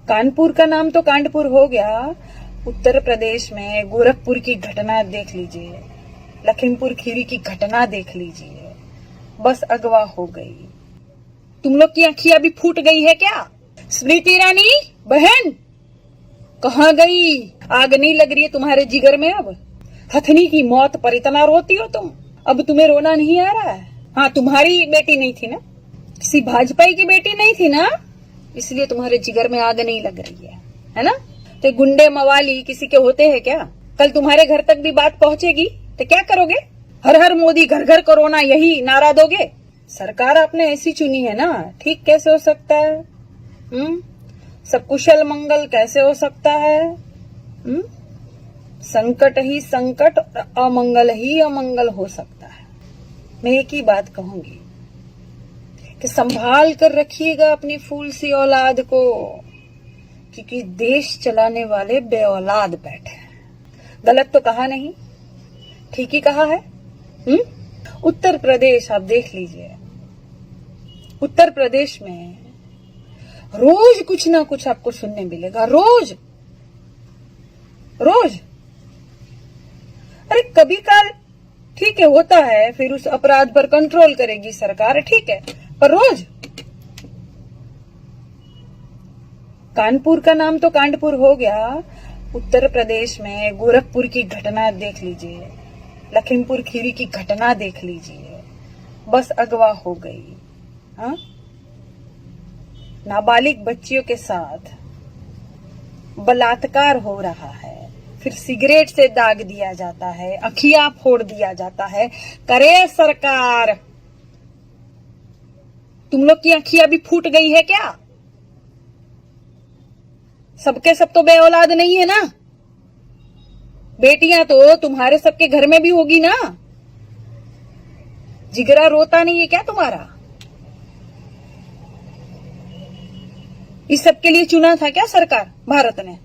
कानपुर का नाम तो कानपुर हो गया। उत्तर प्रदेश में गोरखपुर की घटना देख लीजिए, लखीमपुर खीरी की घटना देख लीजिए, बस अगवा हो गई। तुम लोग की आंखें अभी फूट गई है क्या? स्मृति ईरानी बहन कहाँ गई? आग नहीं लग रही है तुम्हारे जिगर में अब? हथनी की मौत पर इतना रोती हो तुम, अब तुम्हें रोना नहीं आ रहा है? हाँ, तुम्हारी बेटी नहीं थी ना, किसी भाजपाई की बेटी नहीं थी ना, इसलिए तुम्हारे जिगर में आग नहीं लग रही है ना? तो गुंडे मवाली किसी के होते हैं क्या? कल तुम्हारे घर तक भी बात पहुंचेगी तो क्या करोगे? हर हर मोदी घर घर कोरोना यही नारा दोगे? सरकार आपने ऐसी चुनी है ना, ठीक कैसे हो सकता है? सब कुशल मंगल कैसे हो सकता है? संकट ही संकट और अमंगल ही अमंगल हो सकता है। मैं एक ही बात कहूंगी कि संभाल कर रखिएगा अपनी फूल सी औलाद को, क्योंकि देश चलाने वाले बे औलाद बैठे हैं। गलत तो कहा नहीं, ठीक ही कहा है। उत्तर प्रदेश आप देख लीजिए, उत्तर प्रदेश में रोज कुछ ना कुछ आपको सुनने मिलेगा, रोज रोज। अरे कभी काल ठीक है, होता है, फिर उस अपराध पर कंट्रोल करेगी सरकार, ठीक है, पर रोज। कानपुर का नाम तो कानपुर हो गया। उत्तर प्रदेश में गोरखपुर की घटना देख लीजिए, लखीमपुर खीरी की घटना देख लीजिए, बस अगवा हो गई। हाँ, नाबालिग बच्चियों के साथ बलात्कार हो रहा है, फिर सिगरेट से दाग दिया जाता है, अखियां फोड़ दिया जाता है। करे सरकार, तुम लोग की आंखें अभी फूट गई है क्या? सबके सब तो बे औलाद नहीं है ना, बेटियां तो तुम्हारे सबके घर में भी होगी ना। जिगरा रोता नहीं है क्या तुम्हारा? इस सब के लिए चुना था क्या सरकार भारत ने?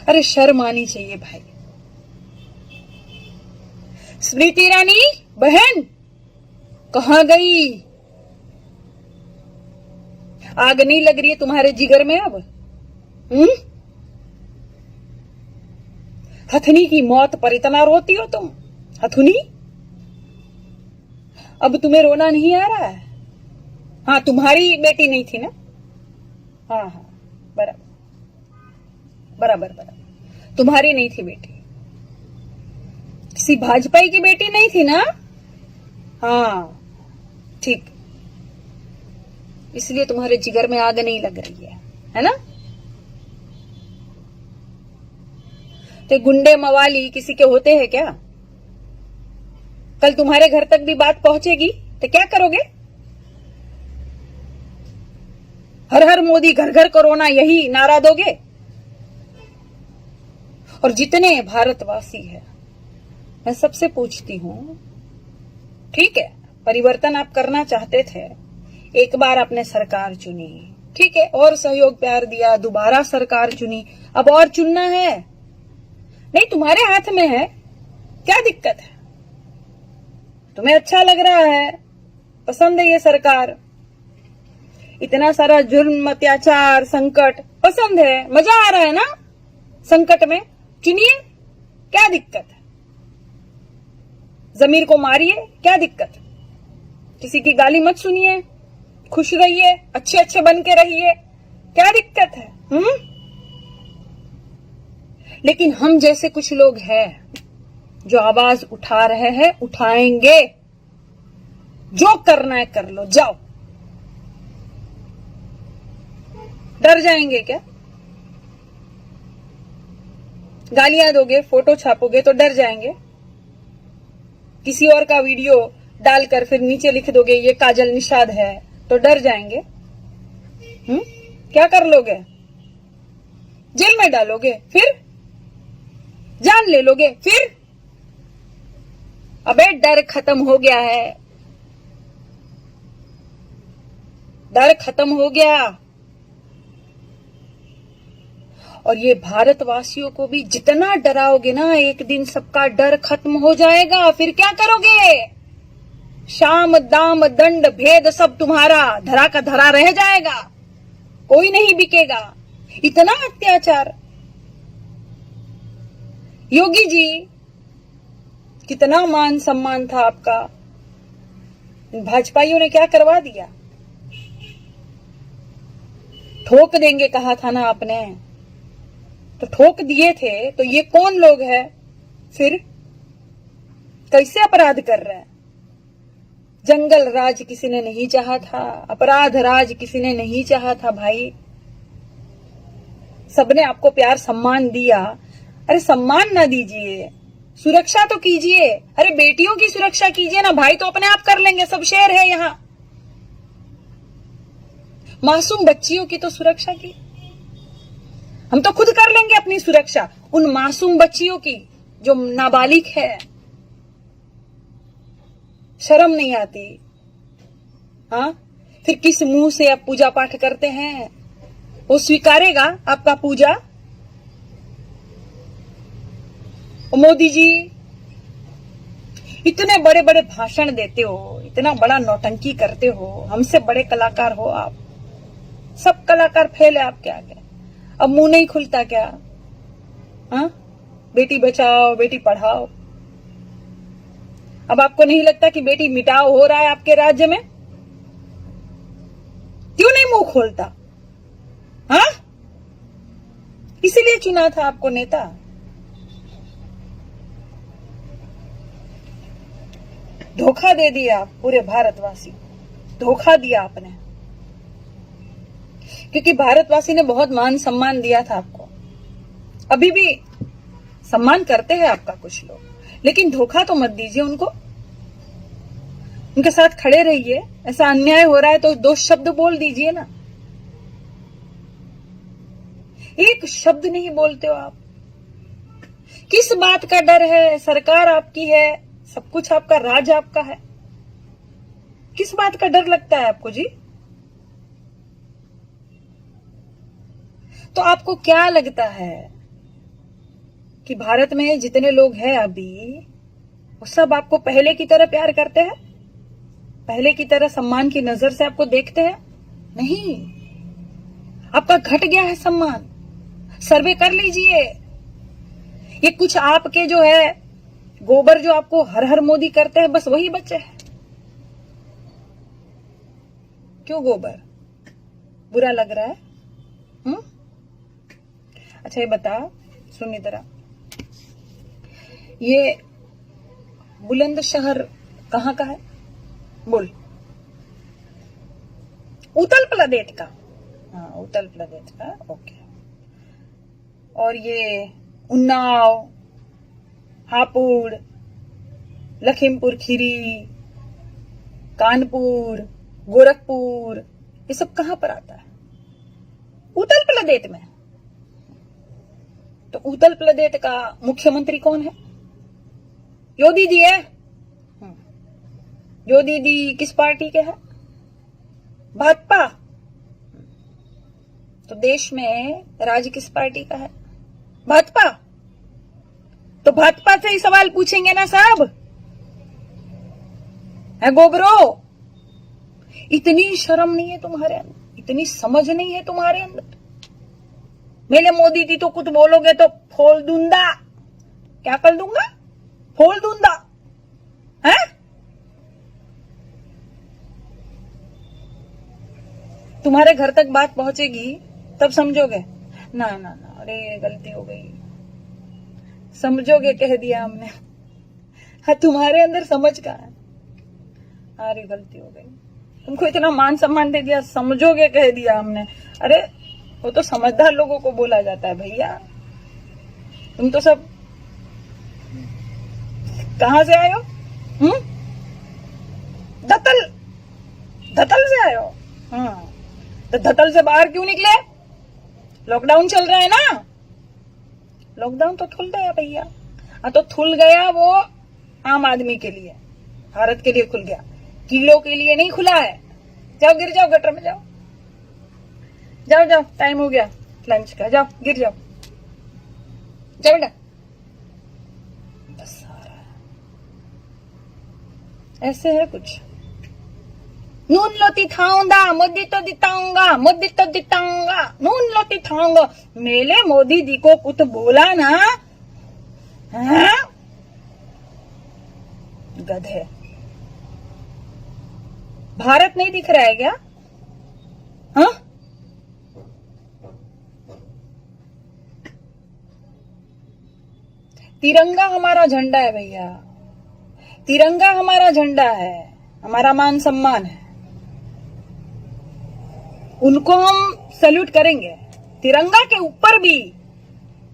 अरे शर्म आनी चाहिए भाई। स्मृति ईरानी बहन कहाँ गई? आग नहीं लग रही है तुम्हारे जिगर में अब? हथनी की मौत पर इतना रोती हो तुम, हथुनी? अब तुम्हें रोना नहीं आ रहा है? हाँ, तुम्हारी बेटी नहीं थी ना? हाँ, बराबर बराबर बराबर, तुम्हारी नहीं थी बेटी, किसी भाजपाई की बेटी नहीं थी ना? हाँ, ठीक, इसलिए तुम्हारे जिगर में आग नहीं लग रही है ना? तो गुंडे मवाली किसी के होते हैं क्या? कल तुम्हारे घर तक भी बात पहुंचेगी तो क्या करोगे? हर हर मोदी घर घर कोरोना यही नारा दोगे? और जितने भारतवासी हैं, मैं सबसे पूछती हूं, ठीक है, परिवर्तन आप करना चाहते थे, एक बार आपने सरकार चुनी, ठीक है, और सहयोग प्यार दिया, दोबारा सरकार चुनी, अब और चुनना है? नहीं, तुम्हारे हाथ में है, क्या दिक्कत है? तुम्हें अच्छा लग रहा है, पसंद है ये सरकार, इतना सारा जुर्म अत्याचार संकट पसंद है, मजा आ रहा है ना संकट में, चुनिए, क्या दिक्कत है? जमीर को मारिए, क्या दिक्कत? किसी की गाली मत सुनिए, खुश रहिए, अच्छे अच्छे बन के रहिए, क्या दिक्कत है? लेकिन हम जैसे कुछ लोग हैं जो आवाज उठा रहे हैं, उठाएंगे, जो करना है कर लो, जाओ। डर जाएंगे क्या? गालियां दोगे, फोटो छापोगे तो डर जाएंगे? किसी और का वीडियो डालकर फिर नीचे लिख दोगे ये काजल निषाद है तो डर जाएंगे? क्या कर लोगे? जेल में डालोगे, फिर जान ले लोगे, फिर? अबे डर खत्म हो गया है, डर खत्म हो गया। और ये भारतवासियों को भी जितना डराओगे ना, एक दिन सबका डर खत्म हो जाएगा, फिर क्या करोगे? शाम दाम दंड भेद सब तुम्हारा धरा का धरा रह जाएगा, कोई नहीं बिकेगा। इतना अत्याचार। योगी जी, कितना मान सम्मान था आपका, भाजपाइयों ने क्या करवा दिया। ठोक देंगे कहा था ना आपने, तो ठोक दिए थे। तो ये कौन लोग हैं फिर, कैसे अपराध कर रहे हैं। जंगल राज किसी ने नहीं चाहा था, अपराध राज किसी ने नहीं चाहा था भाई। सबने आपको प्यार सम्मान दिया। अरे सम्मान ना दीजिए, सुरक्षा तो कीजिए। अरे बेटियों की सुरक्षा कीजिए ना भाई, तो अपने आप कर लेंगे, सब शेर है यहाँ। मासूम बच्चियों की तो सुरक्षा की, हम तो खुद कर लेंगे अपनी सुरक्षा। उन मासूम बच्चियों की जो नाबालिग है, शर्म नहीं आती। हाँ, फिर किस मुंह से आप पूजा पाठ करते हैं, वो स्वीकारेगा आपका पूजा। मोदी जी, इतने बड़े बड़े भाषण देते हो, इतना बड़ा नौटंकी करते हो, हमसे बड़े कलाकार हो आप। सब कलाकार फेल है आपके आगे। अब मुंह नहीं खुलता क्या। हाँ, बेटी बचाओ बेटी पढ़ाओ। अब आपको नहीं लगता कि बेटी मिटाओ हो रहा है आपके राज्य में? क्यों नहीं मुंह खोलता? हाँ, इसीलिए चुना था आपको नेता। धोखा दे दिया पूरे भारतवासी, धोखा दिया आपने। क्योंकि भारतवासी ने बहुत मान सम्मान दिया था आपको, अभी भी सम्मान करते हैं आपका कुछ लोग, लेकिन धोखा तो मत दीजिए उनको। उनके साथ खड़े रहिए। ऐसा अन्याय हो रहा है तो दो शब्द बोल दीजिए ना। एक शब्द नहीं बोलते हो आप। किस बात का डर है? सरकार आपकी है, सब कुछ आपका, राज आपका है। किस बात का डर लगता है आपको जी? तो आपको क्या लगता है कि भारत में जितने लोग हैं अभी, वो सब आपको पहले की तरह प्यार करते हैं? पहले की तरह सम्मान की नजर से आपको देखते हैं? नहीं, आपका घट गया है सम्मान। सर्वे कर लीजिए। ये कुछ आपके जो है गोबर, जो आपको हर हर मोदी करते हैं, बस वही बचे हैं। क्यों गोबर बुरा लग रहा है? अच्छा ये बता, सुन इधर आ। ये बुलंदशहर कहाँ का है? बोल। उत्तर प्रदेश का? हाँ, उत्तर प्रदेश का, ओके। और ये उन्नाव, हापुड़, लखीमपुर खीरी, कानपुर, गोरखपुर, ये सब कहां पर आता है? उत्तर प्रदेश में। तो उत्तर प्रदेश का मुख्यमंत्री कौन है? योगी जी है। योगी जी किस पार्टी के हैं? भाजपा। तो देश में राज किस पार्टी का है? भाजपा। तो भाजपा से ही सवाल पूछेंगे ना साहब, है गोबरो? इतनी शर्म नहीं है तुम्हारे अंदर, इतनी समझ नहीं है तुम्हारे अंदर। मेरे मोदी जी तो कुछ बोलोगे तो फोल दूंगा। क्या कर दूंगा? फोल दूंगा। है? तुम्हारे घर तक बात पहुंचेगी तब समझोगे। ना ना ना, अरे गलती हो गई, समझोगे, कह दिया हमने। हाँ, तुम्हारे अंदर समझ का है। अरे गलती हो गई, तुमको इतना मान सम्मान दे दिया, समझोगे कह दिया हमने। अरे वो तो समझदार लोगों को बोला जाता है भैया। तुम तो सब कहां से आए हो? धतल, धतल से आए हो? हाँ, तो धतल से बाहर क्यों निकले? लॉकडाउन चल रहा है ना। लॉकडाउन तो खुल गया भैया। हाँ, तो खुल गया वो आम आदमी के लिए, भारत के लिए खुल गया, कीड़ों के लिए नहीं खुला है। जाओ, गिर जाओ, गटर में जाओ, जाओ जाओ, टाइम हो गया लंच का, जाओ गिर जाओ, जाओ बेटा। बस आ रहा है। ऐसे है कुछ। नून लोती थाऊंगा, मोदी तो दिताऊंगा, मोदी तो दिताऊंगा, नून लोती थाऊंगा। मेले मोदी जी को कुछ बोला ना, हाँ? गधे। भारत नहीं दिख रहा है क्या? हाँ? तिरंगा हमारा झंडा है भैया, तिरंगा हमारा झंडा है, हमारा मान सम्मान है, उनको हम सैल्यूट करेंगे। तिरंगा के ऊपर भी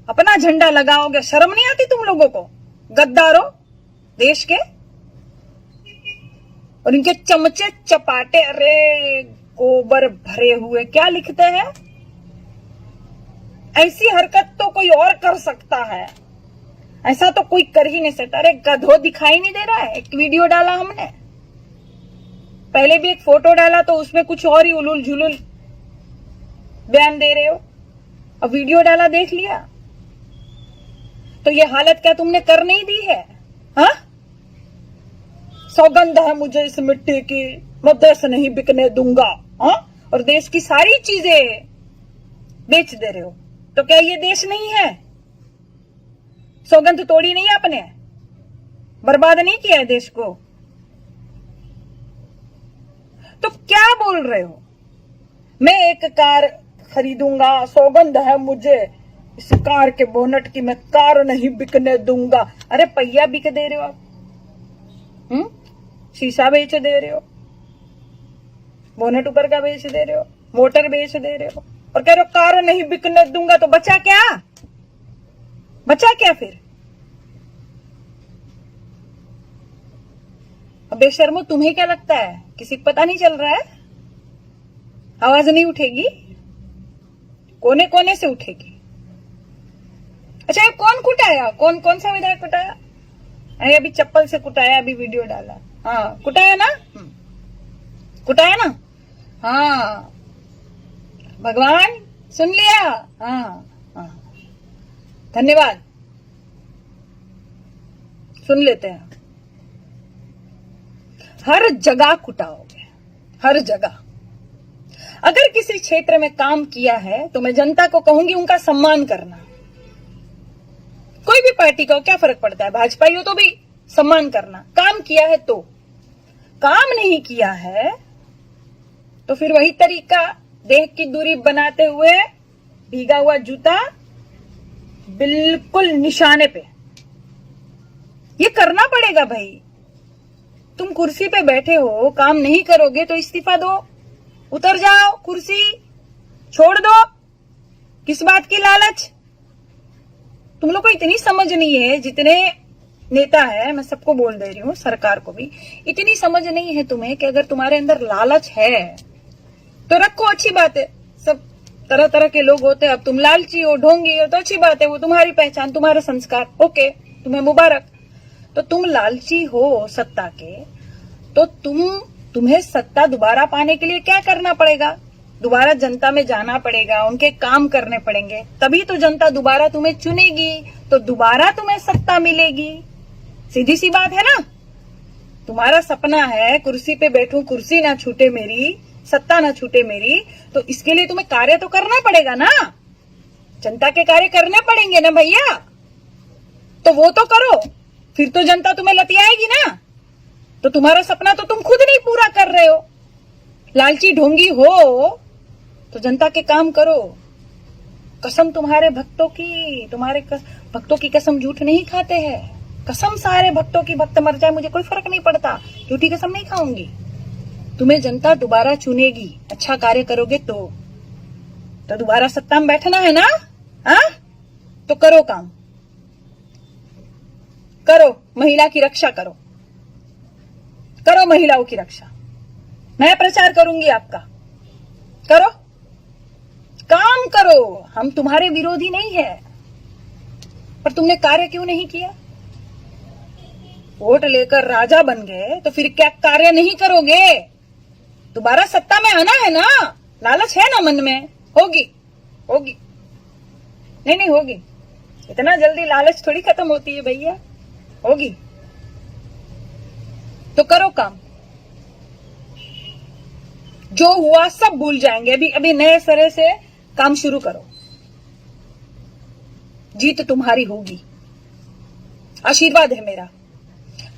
अपना झंडा लगाओगे, शर्म नहीं आती तुम लोगों को? गद्दारों देश के, और इनके चमचे चपाटे, अरे गोबर भरे हुए, क्या लिखते हैं? ऐसी हरकत तो कोई और कर सकता है, ऐसा तो कोई कर ही नहीं सकता। अरे गधो, दिखाई नहीं दे रहा है? एक वीडियो डाला हमने, पहले भी एक फोटो डाला, तो उसमें कुछ और ही उलुल झुलुल बयान दे रहे हो। अब वीडियो डाला, देख लिया, तो ये हालत क्या तुमने कर नहीं दी है? हाँ? सौगंध है मुझे इस मिट्टी की, मैं देश नहीं बिकने दूंगा। हाँ? और देश की सारी चीजें बेच दे रहे हो, तो क्या ये देश नहीं है? सौगंध तोड़ी नहीं आपने? बर्बाद नहीं किया है देश को? तो क्या बोल रहे हो? मैं एक कार खरीदूंगा, सौगंध है मुझे इस कार के बोनट की, मैं कार नहीं बिकने दूंगा। अरे पहिया बिक दे रहे हो आप, शीशा बेच दे रहे हो, बोनट ऊपर का बेच दे रहे हो, मोटर बेच दे रहे हो, और कह रहे हो कार नहीं बिकने दूंगा। तो बचा क्या? बचा क्या फिर? अबे शर्मो, तुम्हें क्या लगता है किसी को पता नहीं चल रहा है? आवाज नहीं उठेगी? कोने कोने से उठेगी। अच्छा, ये कौन कुटाया? कौन सा विधायक कुटाया? अरे अभी चप्पल से कुटाया, अभी वीडियो डाला। हाँ, कुटाया ना? कुटाया ना? हाँ, भगवान सुन लिया। हाँ हाँ, धन्यवाद, सुन लेते हैं। हर जगह कुटाओगे, हर जगह। अगर किसी क्षेत्र में काम किया है तो मैं जनता को कहूंगी उनका सम्मान करना। कोई भी पार्टी का हो, क्या फर्क पड़ता है, भाजपा ही हो तो भी सम्मान करना। काम किया है तो, काम नहीं किया है तो फिर वही तरीका, देह की दूरी बनाते हुए, भीगा हुआ जूता बिल्कुल निशाने पे, ये करना पड़ेगा भाई। तुम कुर्सी पे बैठे हो, काम नहीं करोगे तो इस्तीफा दो, उतर जाओ, कुर्सी छोड़ दो। किस बात की लालच? तुम लोग को इतनी समझ नहीं है, जितने नेता है, मैं सबको बोल दे रही हूँ, सरकार को भी इतनी समझ नहीं है तुम्हें कि अगर तुम्हारे अंदर लालच है तो रखो, अच्छी बात है। सब तरह तरह के लोग होते हैं, अब तुम लालची हो, ढोंगी हो, तो अच्छी बात है, वो तुम्हारी पहचान, तुम्हारा संस्कार, ओके, तुम्हें मुबारक। तो तुम लालची हो सत्ता के, तो तुम्हें सत्ता दोबारा पाने के लिए क्या करना पड़ेगा? दोबारा जनता में जाना पड़ेगा, उनके काम करने पड़ेंगे, तभी तो जनता दोबारा तुम्हें चुनेगी, तो दोबारा तुम्हें सत्ता मिलेगी। सीधी सी बात है ना? तुम्हारा सपना है कुर्सी पे बैठूं, कुर्सी ना छूटे मेरी, सत्ता ना छूटे मेरी, तो इसके लिए तुम्हें कार्य तो करना पड़ेगा ना, जनता के कार्य करने पड़ेंगे ना भैया। तो वो तो करो, फिर तो जनता तुम्हें लतियाएगी ना। तो तुम्हारा सपना तो तुम खुद नहीं पूरा कर रहे हो, लालची ढोंगी हो, तो जनता के काम करो। कसम तुम्हारे भक्तों की, तुम्हारे भक्तों की कसम झूठ नहीं खाते हैं। कसम सारे भक्तों की, भक्त मर जाए मुझे कोई फर्क नहीं पड़ता, झूठी कसम नहीं खाऊंगी। तुम्हें जनता दोबारा चुनेगी, अच्छा कार्य करोगे तो दोबारा सत्ता में बैठना है ना? हाँ, तो करो काम, करो, महिला की रक्षा करो, करो महिलाओं की रक्षा। मैं प्रचार करूंगी आपका, करो, काम करो। हम तुम्हारे विरोधी नहीं है, पर तुमने कार्य क्यों नहीं किया? वोट लेकर राजा बन गए तो फिर क्या कार्य नहीं करोगे? दोबारा सत्ता में आना है ना, लालच है ना मन में, होगी होगी, नहीं होगी, इतना जल्दी लालच थोड़ी खत्म होती है भैया, होगी। तो करो काम, जो हुआ सब भूल जाएंगे, अभी अभी नए सिरे से काम शुरू करो, जीत तुम्हारी होगी, आशीर्वाद है मेरा।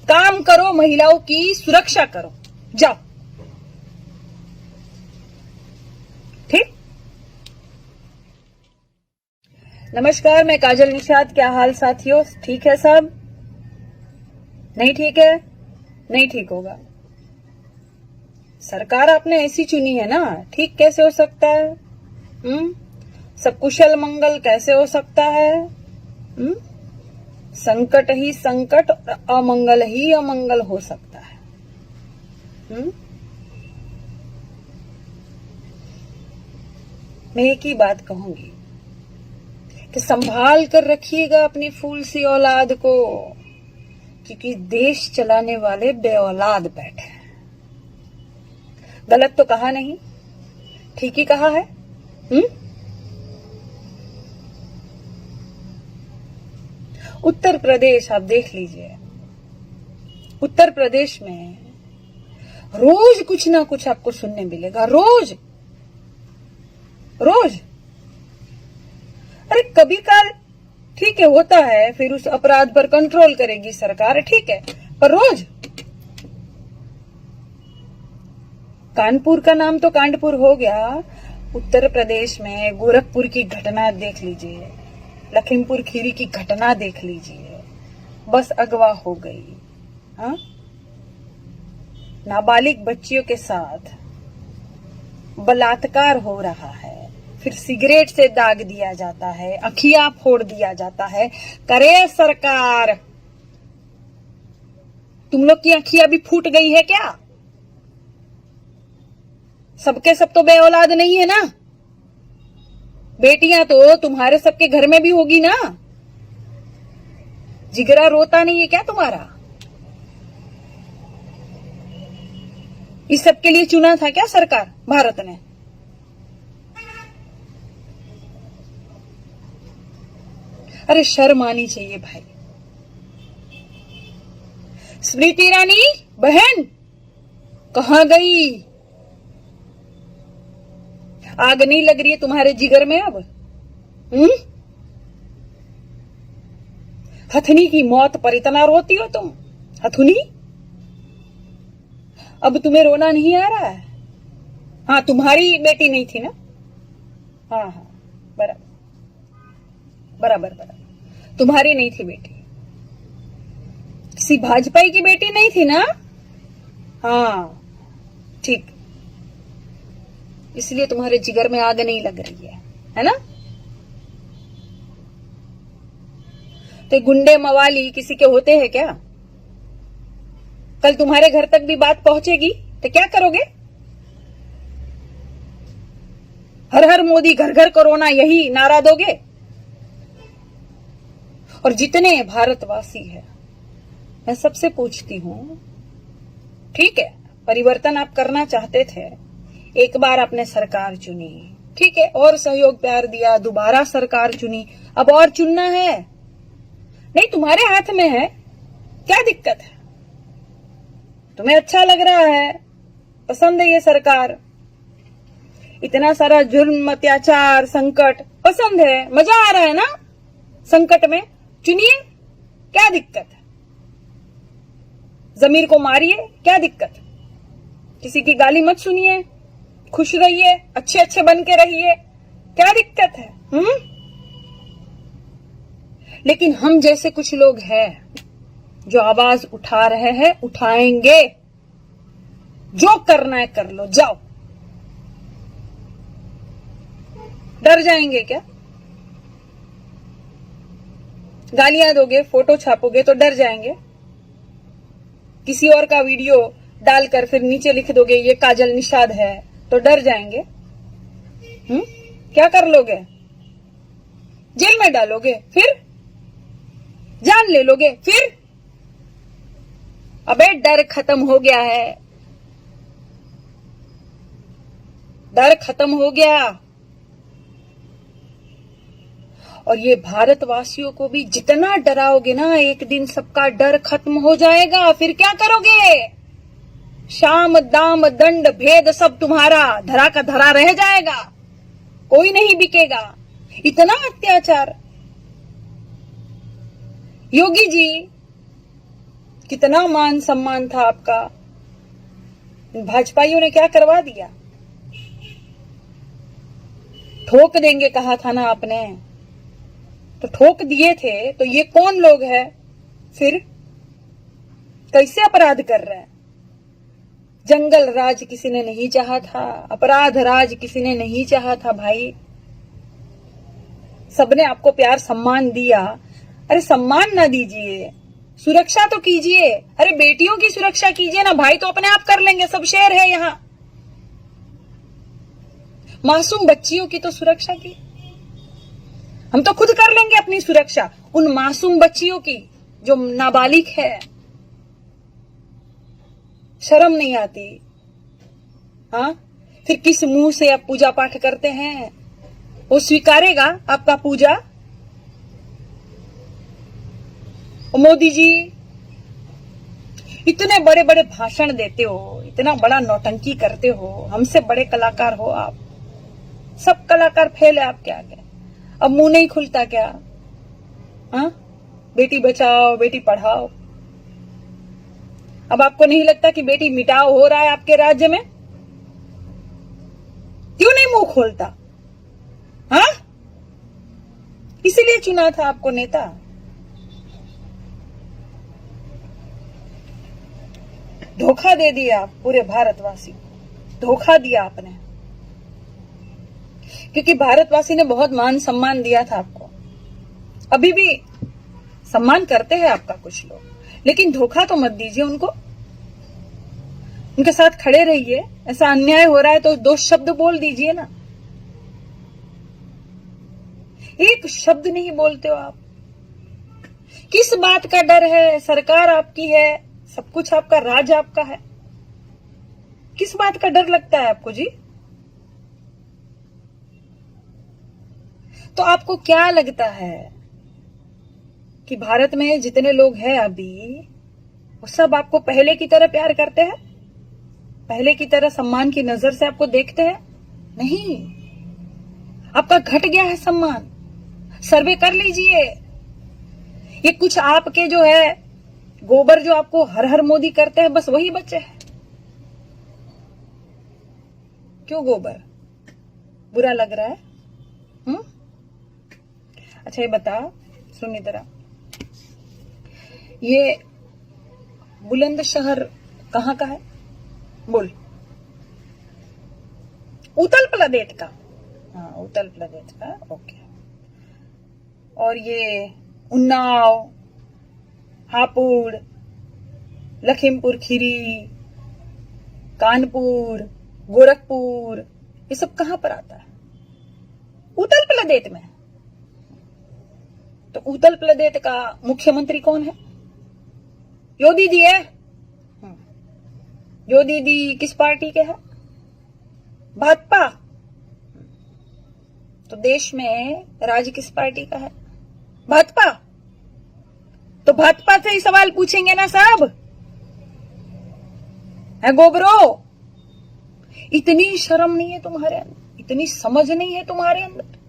काम करो, महिलाओं की सुरक्षा करो, जाओ, ठीक। नमस्कार, मैं काजल निषाद। क्या हाल साथियों, ठीक है सब? नहीं ठीक है? नहीं ठीक होगा। सरकार आपने ऐसी चुनी है ना, ठीक कैसे हो सकता है? सब कुशल मंगल कैसे हो सकता है? संकट ही संकट और अमंगल ही अमंगल हो सकता है। मैं एक ही बात कहूंगी कि संभाल कर रखिएगा अपनी फूल सी औलाद को, क्योंकि देश चलाने वाले बेऔलाद बैठे हैं। गलत तो कहा नहीं, ठीक ही कहा है। उत्तर प्रदेश आप देख लीजिए, उत्तर प्रदेश में रोज कुछ ना कुछ आपको सुनने मिलेगा, रोज रोज। अरे कभी काल ठीक है, होता है, फिर उस अपराध पर कंट्रोल करेगी सरकार, ठीक है, पर रोज। कानपुर का नाम तो कांडपुर हो गया, उत्तर प्रदेश में गोरखपुर की घटना देख लीजिए, लखीमपुर खीरी की घटना देख लीजिए, बस अगवा हो गई। हाँ, नाबालिग बच्चियों के साथ बलात्कार हो रहा है, फिर सिगरेट से दाग दिया जाता है, अखियां फोड़ दिया जाता है। करे सरकार, तुम लोग की अखियां भी फूट गई है क्या? सबके सब तो बेऔलाद नहीं है ना, बेटियां तो तुम्हारे सबके घर में भी होगी ना। जिगरा रोता नहीं है क्या तुम्हारा? इस सब के लिए चुना था क्या सरकार भारत ने? अरे शर्म आनी चाहिए भाई। स्मृति ईरानी बहन कहां गई? आग नहीं लग रही है तुम्हारे जिगर में अब? हथनी की मौत पर इतना रोती हो तुम, हथुनी? अब तुम्हें रोना नहीं आ रहा है? हाँ, तुम्हारी बेटी नहीं थी ना? हाँ हाँ, बराबर बराबर बराबर, तुम्हारी नहीं थी बेटी, किसी भाजपाई की बेटी नहीं थी ना? हाँ ठीक, इसलिए तुम्हारे जिगर में आग नहीं लग रही है ना? तो गुंडे मवाली किसी के होते हैं क्या? कल तुम्हारे घर तक भी बात पहुंचेगी तो क्या करोगे? हर हर मोदी, घर घर कोरोना, यही नारा दोगे? और जितने भारतवासी हैं, मैं सबसे पूछती हूं, ठीक है, परिवर्तन आप करना चाहते थे, एक बार आपने सरकार चुनी, ठीक है, और सहयोग प्यार दिया, दोबारा सरकार चुनी, अब और चुनना है? नहीं, तुम्हारे हाथ में है, क्या दिक्कत है? तुम्हें अच्छा लग रहा है, पसंद है ये सरकार, इतना सारा जुर्म, अत्याचार, संकट पसंद है, मजा आ रहा है ना संकट में? चुनिए, क्या दिक्कत है? जमीर को मारिए, क्या दिक्कत? किसी की गाली मत सुनिए, खुश रहिए, अच्छे अच्छे बन के रहिए, क्या दिक्कत है? लेकिन हम जैसे कुछ लोग हैं जो आवाज उठा रहे हैं, उठाएंगे, जो करना है कर लो, जाओ। डर जाएंगे क्या? गालियां दोगे, फोटो छापोगे तो डर जाएंगे? किसी और का वीडियो डालकर फिर नीचे लिख दोगे ये काजल निषाद है तो डर जाएंगे? क्या कर लोगे? जेल में डालोगे, फिर जान ले लोगे, फिर? अबे डर खत्म हो गया है, डर खत्म हो गया। और ये भारतवासियों को भी जितना डराओगे ना, एक दिन सबका डर खत्म हो जाएगा, फिर क्या करोगे? शाम दाम दंड भेद सब तुम्हारा धरा का धरा रह जाएगा, कोई नहीं बिकेगा। इतना अत्याचार। योगी जी, कितना मान सम्मान था आपका, भाजपाइयों ने क्या करवा दिया। ठोक देंगे कहा था ना आपने, तो ठोक दिए थे। तो ये कौन लोग है फिर, कैसे अपराध कर रहे हैं। जंगल राज किसी ने नहीं चाहा था, अपराध राज किसी ने नहीं चाहा था भाई। सबने आपको प्यार सम्मान दिया। अरे सम्मान ना दीजिए, सुरक्षा तो कीजिए। अरे बेटियों की सुरक्षा कीजिए ना भाई, तो अपने आप कर लेंगे, सब शेर है यहाँ। मासूम बच्चियों की तो सुरक्षा की, हम तो खुद कर लेंगे अपनी सुरक्षा। उन मासूम बच्चियों की जो नाबालिग है, शर्म नहीं आती। हाँ, फिर किस मुंह से आप पूजा पाठ करते हैं, वो स्वीकारेगा आपका पूजा। मोदी जी, इतने बड़े बड़े भाषण देते हो, इतना बड़ा नौटंकी करते हो, हमसे बड़े कलाकार हो आप। सब कलाकार फेल है आपके आगे। अब मुंह नहीं खुलता क्या? हाँ, बेटी बचाओ बेटी पढ़ाओ। अब आपको नहीं लगता कि बेटी मिटाओ हो रहा है आपके राज्य में? क्यों नहीं मुंह खोलता? हाँ, इसीलिए चुना था आपको नेता। धोखा दे दिया आप पूरे भारतवासी, धोखा दिया आपने। क्योंकि भारतवासी ने बहुत मान सम्मान दिया था आपको, अभी भी सम्मान करते हैं आपका कुछ लोग, लेकिन धोखा तो मत दीजिए उनको। उनके साथ खड़े रहिए। ऐसा अन्याय हो रहा है तो दो शब्द बोल दीजिए ना। एक शब्द नहीं बोलते हो आप। किस बात का डर है? सरकार आपकी है, सब कुछ आपका, राज आपका है, किस बात का डर लगता है आपको जी? तो आपको क्या लगता है कि भारत में जितने लोग हैं अभी, वो सब आपको पहले की तरह प्यार करते हैं, पहले की तरह सम्मान की नजर से आपको देखते हैं? नहीं, आपका घट गया है सम्मान। सर्वे कर लीजिए। ये कुछ आपके जो है गोबर जो आपको हर हर मोदी करते हैं, बस वही बचे हैं। क्यों गोबर बुरा लग रहा है? अच्छा ये बता, सुन इधर, ये बुलंदशहर कहाँ का है? बोल। उत्तर प्रदेश का? हाँ, उत्तर प्रदेश का, ओके। और ये उन्नाव, हापुड़, लखीमपुर खीरी, कानपुर, गोरखपुर, ये सब कहां पर आता है? उत्तर प्रदेश में। तो उत्तर प्रदेश का मुख्यमंत्री कौन है? योगी जी है। योगी जी किस पार्टी के हैं? भाजपा। तो देश में राज किस पार्टी का है? भाजपा। तो भाजपा से ही सवाल पूछेंगे ना साहब, है गोबरो? इतनी शर्म नहीं है तुम्हारे अंदर, इतनी समझ नहीं है तुम्हारे अंदर।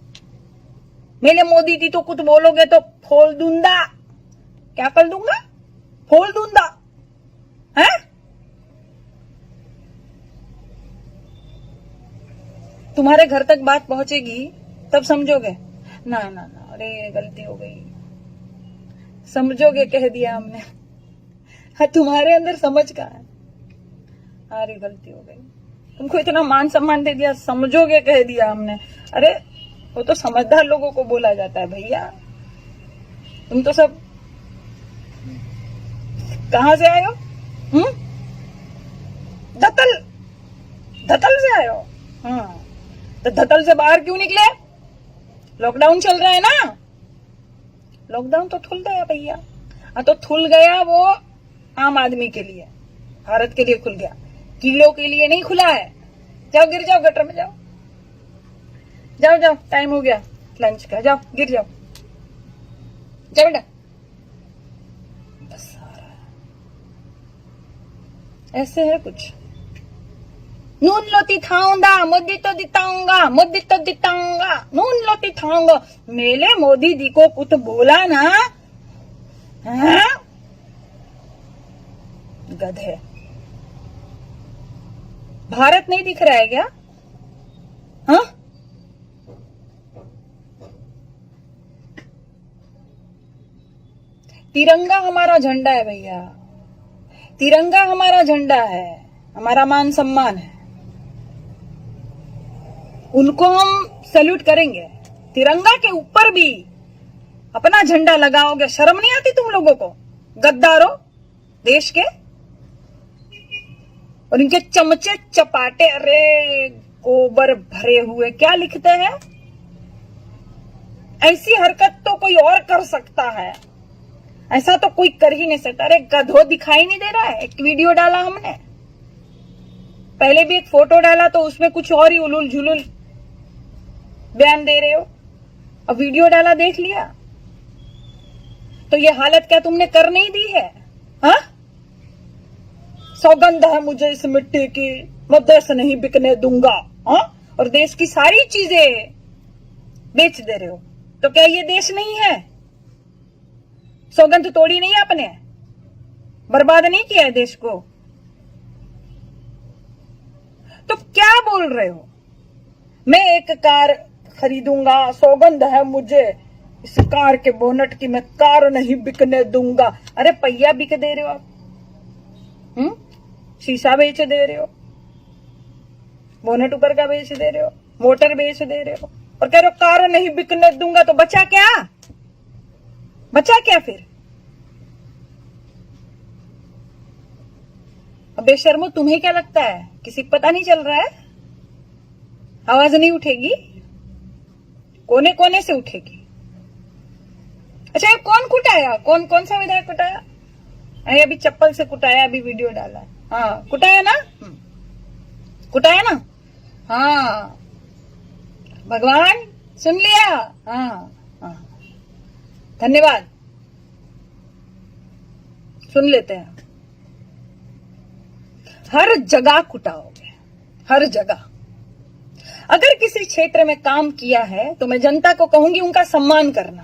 मेरे मोदी जी तो कुछ बोलोगे तो फोल दूंगा। क्या कर दूंगा? फोल दूंगा, है? तुम्हारे घर तक बात पहुंचेगी तब समझोगे। ना ना ना, अरे गलती हो गई, समझोगे, कह दिया हमने। हाँ, तुम्हारे अंदर समझ का है। अरे गलती हो गई, तुमको इतना मान सम्मान दे दिया, समझोगे कह दिया हमने। अरे वो तो समझदार लोगों को बोला जाता है भैया। तुम तो सब कहां से आए हो? धतल, धतल से आए हो? हाँ, तो धतल से बाहर क्यों निकले? लॉकडाउन चल रहा है ना। लॉकडाउन तो खुल गया भैया। हाँ, तो खुल गया वो आम आदमी के लिए, भारत के लिए खुल गया, कीड़ों के लिए नहीं खुला है। जाओ, गिर जाओ, गटर में जाओ, जाओ जाओ, टाइम हो गया लंच का, जाओ गिर जाओ, जाओ बेटा। बस आ रहा है। ऐसे है कुछ। नून लोती थाऊंगा, मोदी तो दिताऊंगा, मोदी तो दिताऊंगा, नून लोती थाऊंगा। मेले मोदी जी को कुछ बोला ना, हाँ? गधे। भारत नहीं दिख रहा है क्या? हाँ? तिरंगा हमारा झंडा है भैया, तिरंगा हमारा झंडा है, हमारा मान सम्मान है, उनको हम सैल्यूट करेंगे। तिरंगा के ऊपर भी अपना झंडा लगाओगे, शर्म नहीं आती तुम लोगों को? गद्दारों देश के, और इनके चमचे चपाटे, अरे गोबर भरे हुए, क्या लिखते हैं? ऐसी हरकत तो कोई और कर सकता है, ऐसा तो कोई कर ही नहीं सकता। अरे गधो, दिखाई नहीं दे रहा है? एक वीडियो डाला हमने, पहले भी एक फोटो डाला, तो उसमें कुछ और ही उलूल झुलूल बयान दे रहे हो। अब वीडियो डाला, देख लिया, तो ये हालत क्या तुमने कर नहीं दी है? हाँ? सौगंध है मुझे इस मिट्टी की, मैं देश नहीं बिकने दूंगा। हाँ? और देश की सारी चीजें बेच दे रहे हो, तो क्या ये देश नहीं है? सौगंध तोड़ी नहीं आपने? बर्बाद नहीं किया है देश को? तो क्या बोल रहे हो? मैं एक कार खरीदूंगा, सौगंध है मुझे इस कार के बोनट की, मैं कार नहीं बिकने दूंगा। अरे पहिया बिक दे रहे हो आप, शीशा बेच दे रहे हो, बोनट ऊपर का बेच दे रहे हो, मोटर बेच दे रहे हो, और कह रहे हो कार नहीं बिकने दूंगा। तो बचा क्या? बचा क्या फिर? अब बेशर्मो, तुम्हें क्या लगता है किसी पता नहीं चल रहा है? आवाज नहीं उठेगी? कोने कोने से उठेगी। अच्छा, ये कौन कुटाया? कौन सा विधायक कुटाया? अभी चप्पल से कुटाया, अभी वीडियो डाला है। हाँ, कुटाया ना? कुटाया ना? हाँ, भगवान सुन लिया। हाँ हाँ, धन्यवाद, सुन लेते हैं। हर जगह कुटाओगे, हर जगह। अगर किसी क्षेत्र में काम किया है तो मैं जनता को कहूंगी उनका सम्मान करना।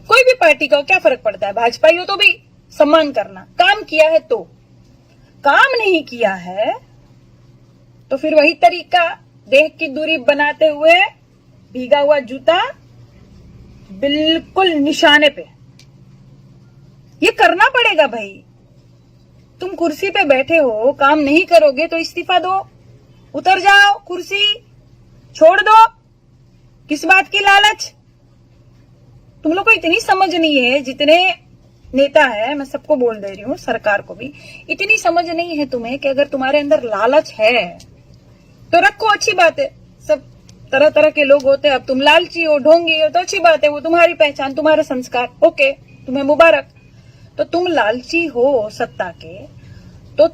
कोई भी पार्टी का हो, क्या फर्क पड़ता है, भाजपा हो तो भी सम्मान करना। काम किया है तो, काम नहीं किया है तो फिर वही तरीका, देह की दूरी बनाते हुए, भीगा हुआ जूता बिल्कुल निशाने पे, ये करना पड़ेगा भाई। तुम कुर्सी पे बैठे हो, काम नहीं करोगे तो इस्तीफा दो, उतर जाओ, कुर्सी छोड़ दो। किस बात की लालच? तुम लोग को इतनी समझ नहीं है, जितने नेता है, मैं सबको बोल दे रही हूँ, सरकार को भी इतनी समझ नहीं है तुम्हें कि अगर तुम्हारे अंदर लालच है तो रखो, अच्छी बात है। सब तरह तरह के लोग होते हैं। अब तुम लालची हो, ढोंगी हो, तो अच्छी बात है, वो तुम्हारी पहचान, तुम्हारा संस्कार, ओके, तुम्हें मुबारक। तो तुम लालची हो सत्ता के, तो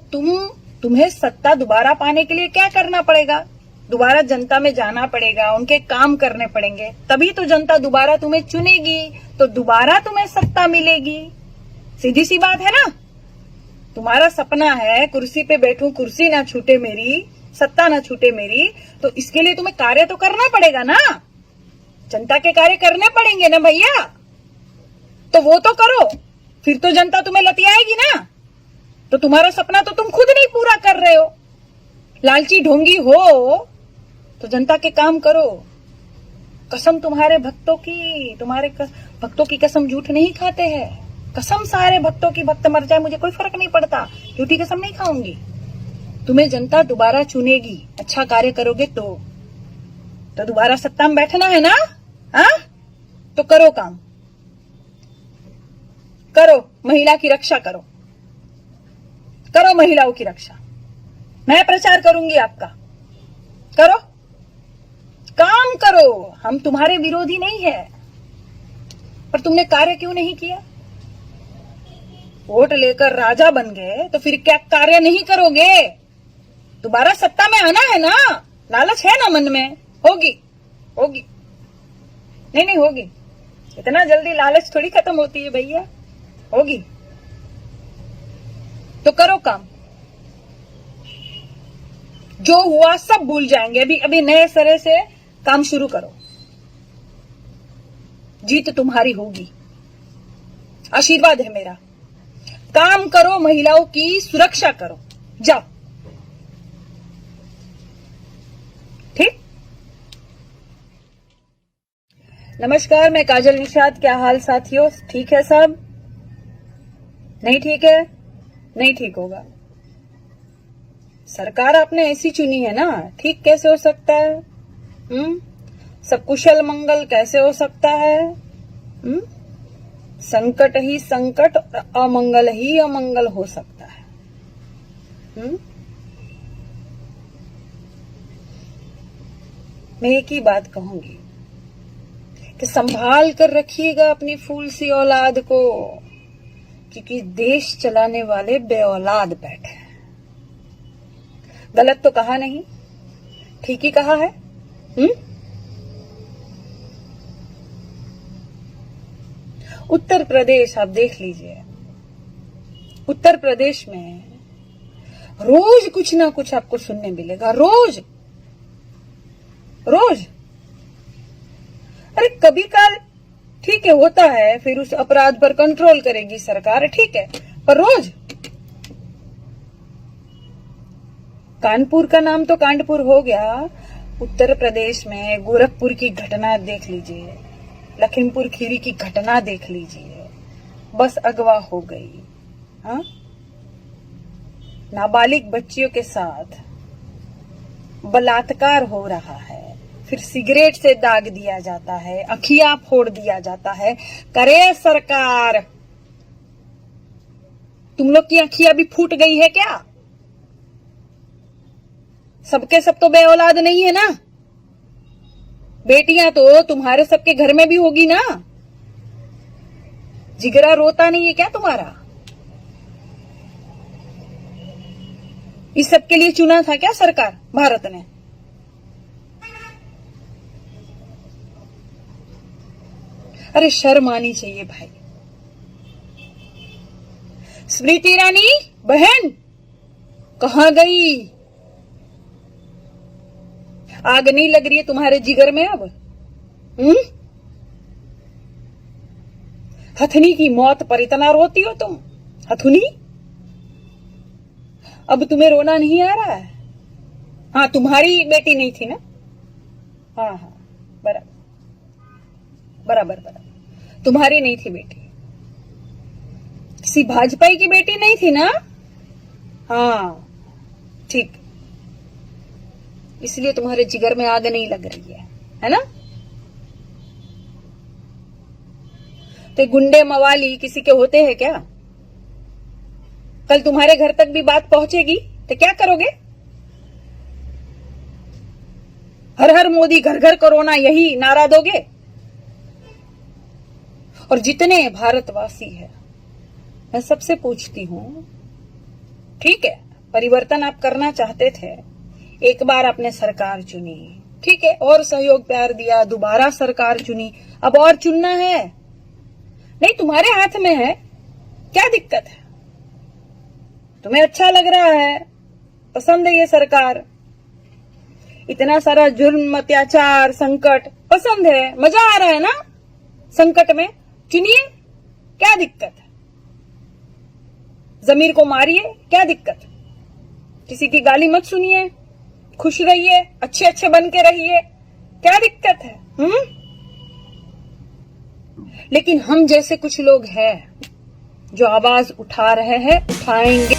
तुम्हें सत्ता दोबारा पाने के लिए क्या करना पड़ेगा? दोबारा जनता में जाना पड़ेगा, उनके काम करने पड़ेंगे, तभी तो जनता दोबारा तुम्हें चुनेगी, तो दोबारा तुम्हें सत्ता मिलेगी। सीधी सी बात है ना? तुम्हारा सपना है कुर्सी पे बैठूं, कुर्सी ना छूटे मेरी, सत्ता ना छूटे मेरी, तो इसके लिए तुम्हें कार्य तो करना पड़ेगा ना, जनता के कार्य करने पड़ेंगे ना भैया। तो वो तो करो, फिर तो जनता तुम्हें लतियाएगी ना। तो तुम्हारा सपना तो तुम खुद नहीं पूरा कर रहे हो। लालची ढोंगी हो तो जनता के काम करो। कसम तुम्हारे भक्तों की, तुम्हारे भक्तों की कसम झूठ नहीं खाते हैं। कसम सारे भक्तों की, भक्त मर जाए मुझे कोई फर्क नहीं पड़ता, झूठी कसम नहीं खाऊंगी। तुम्हें जनता दोबारा चुनेगी, अच्छा कार्य करोगे तो दोबारा सत्ता में बैठना है ना? हाँ, तो करो काम, करो, महिला की रक्षा करो, करो महिलाओं की रक्षा। मैं प्रचार करूंगी आपका, करो, काम करो। हम तुम्हारे विरोधी नहीं है, पर तुमने कार्य क्यों नहीं किया? वोट लेकर राजा बन गए तो फिर क्या कार्य नहीं करोगे? दोबारा सत्ता में आना है ना, लालच है ना मन में? होगी, होगी, नहीं होगी। इतना जल्दी लालच थोड़ी खत्म होती है भैया, होगी। तो करो काम, जो हुआ सब भूल जाएंगे। अभी नए सिरे से काम शुरू करो, जीत तुम्हारी होगी, आशीर्वाद है मेरा। काम करो, महिलाओं की सुरक्षा करो, जाओ। ठीक। नमस्कार, मैं काजल निषाद। क्या हाल साथियों? ठीक है सब? नहीं ठीक है? नहीं ठीक होगा। सरकार आपने ऐसी चुनी है ना, ठीक कैसे हो सकता है? सब कुशल मंगल कैसे हो सकता है? संकट ही संकट और अमंगल ही अमंगल हो सकता है। मैं एक ही बात कहूंगी कि संभाल कर रखिएगा अपनी फूल सी औलाद को, क्योंकि देश चलाने वाले बेऔलाद बैठे हैं। गलत तो कहा नहीं, ठीक ही कहा है। उत्तर प्रदेश आप देख लीजिए, उत्तर प्रदेश में रोज कुछ ना कुछ आपको सुनने मिलेगा, रोज रोज। अरे कभी काल ठीक है, होता है, फिर उस अपराध पर कंट्रोल करेगी सरकार, ठीक है, पर रोज। कानपुर का नाम तो कांडपुर हो गया, उत्तर प्रदेश में गोरखपुर की घटना देख लीजिए, लखीमपुर खीरी की घटना देख लीजिए, बस अगवा हो गई। हाँ, नाबालिग बच्चियों के साथ बलात्कार हो रहा है, फिर सिगरेट से दाग दिया जाता है, अखियां फोड़ दिया जाता है। करे सरकार, तुम लोग की अखियां भी फूट गई है क्या? सबके सब तो बेऔलाद नहीं है ना, बेटियां तो तुम्हारे सबके घर में भी होगी ना। जिगरा रोता नहीं है क्या तुम्हारा? इस सब के लिए चुना था क्या सरकार भारत ने? अरे शर्म आनी चाहिए भाई। स्मृति ईरानी बहन कहां गई? आग नहीं लग रही है तुम्हारे जिगर में अब? हथनी की मौत पर इतना रोती हो तुम? हथुनी, अब तुम्हें रोना नहीं आ रहा है? हाँ, तुम्हारी बेटी नहीं थी ना? हाँ, बराबर बराबर बराबर, तुम्हारी नहीं थी बेटी, किसी भाजपाई की बेटी नहीं थी ना? हाँ ठीक, इसलिए तुम्हारे जिगर में आग नहीं लग रही है ना? तो गुंडे मवाली किसी के होते हैं क्या? कल तुम्हारे घर तक भी बात पहुंचेगी तो क्या करोगे? हर हर मोदी, घर घर कोरोना, यही नारा दोगे? और जितने भारतवासी हैं, मैं सबसे पूछती हूं, ठीक है, परिवर्तन आप करना चाहते थे, एक बार आपने सरकार चुनी, ठीक है, और सहयोग प्यार दिया, दोबारा सरकार चुनी, अब और चुनना है? नहीं, तुम्हारे हाथ में है, क्या दिक्कत है? तुम्हें अच्छा लग रहा है, पसंद है ये सरकार, इतना सारा जुर्म, अत्याचार, संकट पसंद है, मजा आ रहा है ना संकट में? चुनिए, क्या दिक्कत है? जमीर को मारिए, क्या दिक्कत? किसी की गाली मत सुनिए, खुश रहिए, अच्छे अच्छे बन के रहिए, क्या दिक्कत है? लेकिन हम जैसे कुछ लोग हैं जो आवाज उठा रहे हैं, उठाएंगे।